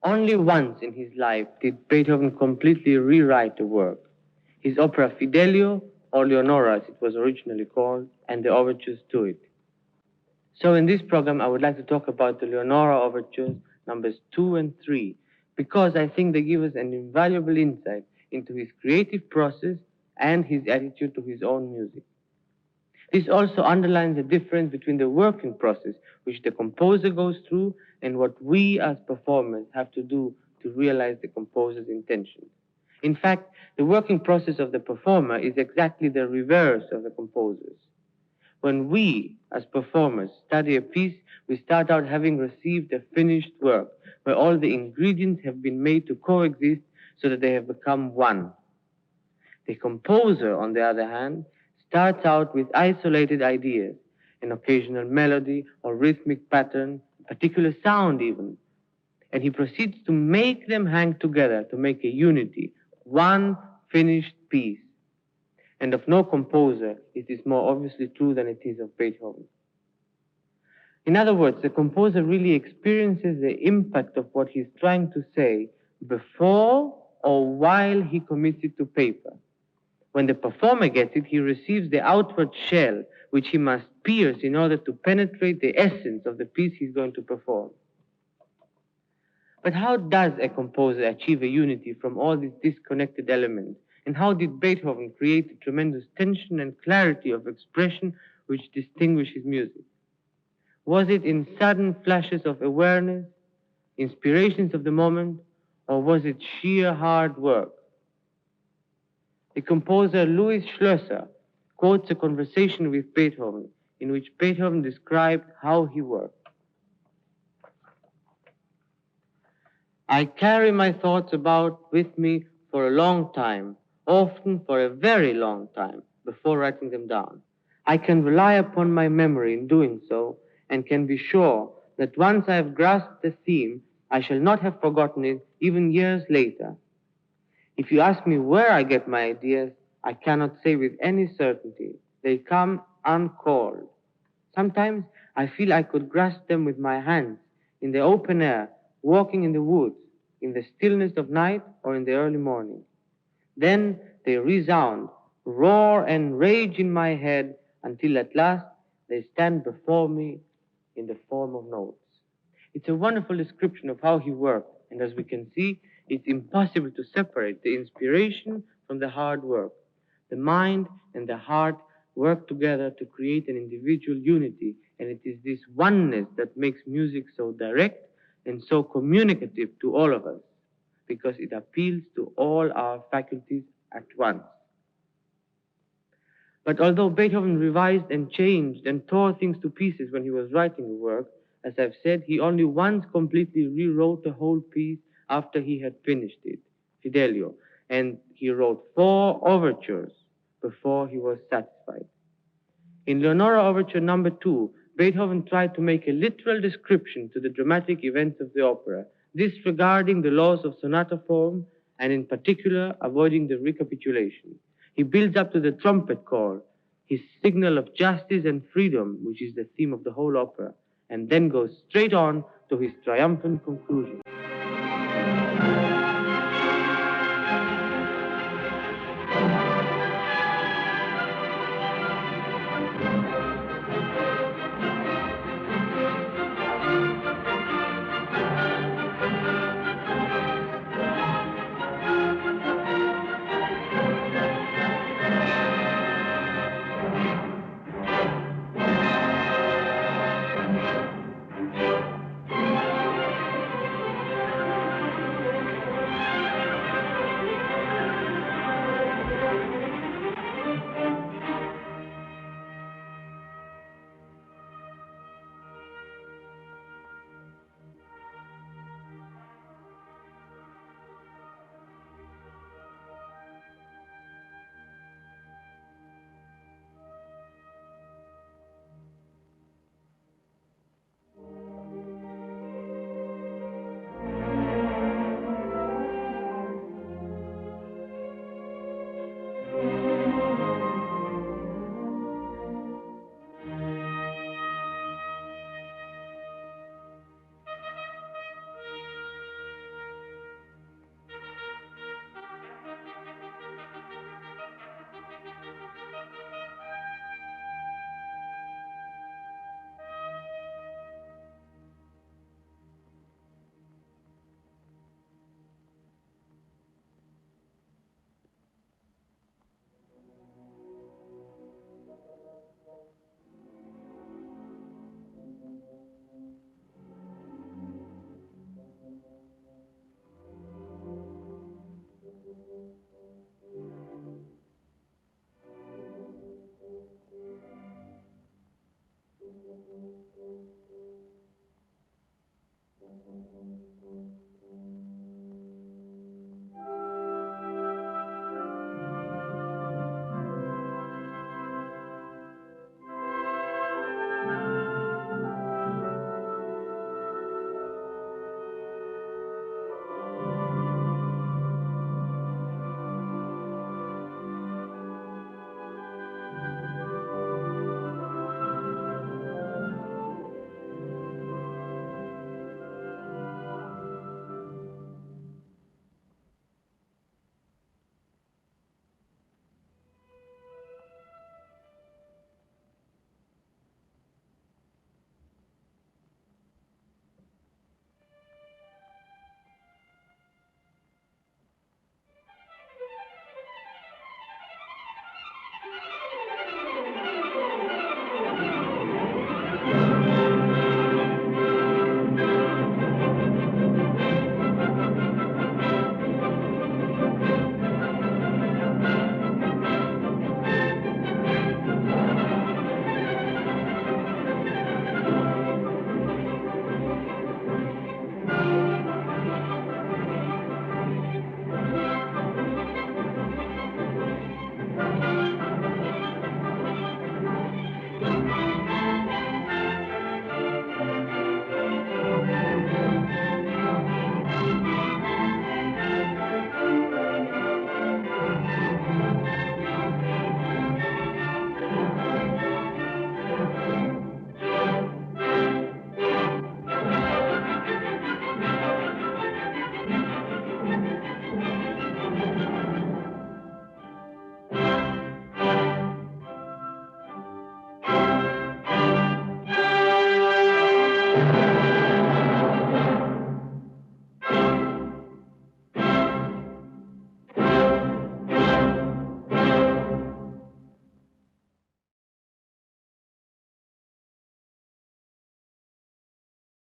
Only once in his life did Beethoven completely rewrite a work. His opera Fidelio, or Leonora as it was originally called, and the overtures to it. So in this program, I would like to talk about the Leonora overtures numbers 2 and 3, because I think they give us an invaluable insight into his creative process and his attitude to his own music. This also underlines the difference between the working process which the composer goes through and what we as performers have to do to realize the composer's intentions. In fact, the working process of the performer is exactly the reverse of the composer's. When we, as performers, study a piece, we start out having received a finished work, where all the ingredients have been made to coexist so that they have become one. The composer, on the other hand, starts out with isolated ideas, an occasional melody or rhythmic pattern, a particular sound even, and he proceeds to make them hang together to make a unity, one finished piece. And of no composer is this more obviously true than it is of Beethoven. In other words, the composer really experiences the impact of what he's trying to say before or while he commits it to paper. When the performer gets it, he receives the outward shell, which he must pierce in order to penetrate the essence of the piece he's going to perform. But how does a composer achieve a unity from all these disconnected elements? And how did Beethoven create the tremendous tension and clarity of expression which distinguish his music? Was it in sudden flashes of awareness, inspirations of the moment, or was it sheer hard work? The composer Louis Schlösser quotes a conversation with Beethoven in which Beethoven described how he worked. I carry my thoughts about with me for a long time, often for a very long time, before writing them down. I can rely upon my memory in doing so, and can be sure that once I have grasped the theme, I shall not have forgotten it even years later. If you ask me where I get my ideas, I cannot say with any certainty. They come uncalled. Sometimes I feel I could grasp them with my hands, in the open air, walking in the woods, in the stillness of night or in the early morning. Then they resound, roar and rage in my head until at last they stand before me in the form of notes. It's a wonderful description of how he worked, and as we can see, it's impossible to separate the inspiration from the hard work. The mind and the heart work together to create an individual unity, and it is this oneness that makes music so direct and so communicative to all of us, because it appeals to all our faculties at once. But although Beethoven revised and changed and tore things to pieces when he was writing the work, as I've said, he only once completely rewrote the whole piece after he had finished it, Fidelio, and he wrote 4 overtures before he was satisfied. In Leonora Overture number 2, Beethoven tried to make a literal description to the dramatic events of the opera, disregarding the laws of sonata form and in particular avoiding the recapitulation. He builds up to the trumpet call, his signal of justice and freedom, which is the theme of the whole opera, and then goes straight on to his triumphant conclusion.